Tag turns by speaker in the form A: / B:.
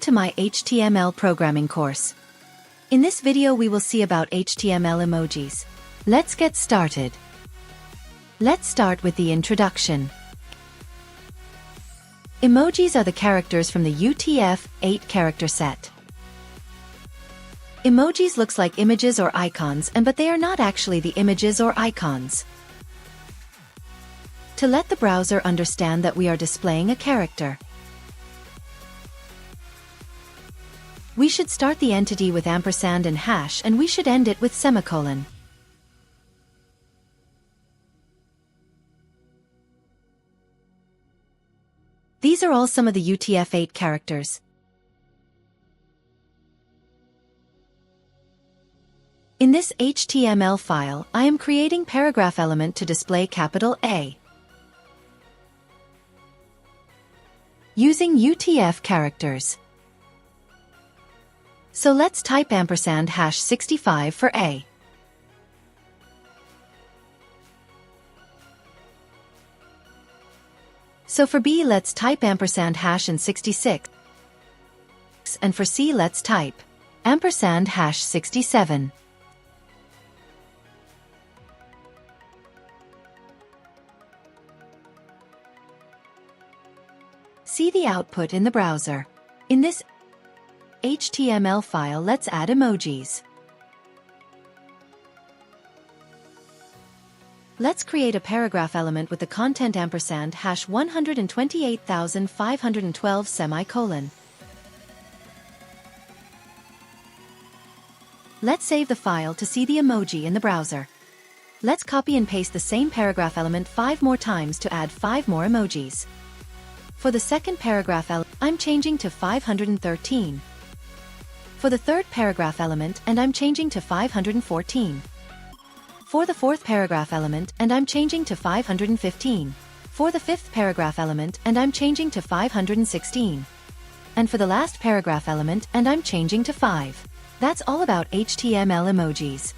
A: to my HTML programming course. In this video we will see about HTML emojis. Let's get started. Let's start with the introduction. Emojis are the characters from the UTF-8 character set. Emojis looks like images or icons but they are not actually the images or icons. To let the browser understand that we are displaying a character, we should start the entity with ampersand and hash, and we should end it with semicolon. These are all some of the UTF-8 characters. In this HTML file, I am creating paragraph element to display capital A using UTF characters. So let's type ampersand hash 65 for A. So for B let's type ampersand hash and 66. And for C let's type ampersand hash 67. See the output in the browser. In this HTML file, let's add emojis. Let's create a paragraph element with the content ampersand hash 128,512 semicolon. Let's save the file to see the emoji in the browser. Let's copy and paste the same paragraph element 5 more times to add 5 more emojis. For the second paragraph element, I'm changing to 513. For the third paragraph element, and I'm changing to 514. For the fourth paragraph element, and I'm changing to 515. For the fifth paragraph element, and I'm changing to 516. And for the last paragraph element, and I'm changing to 5. That's all about HTML emojis.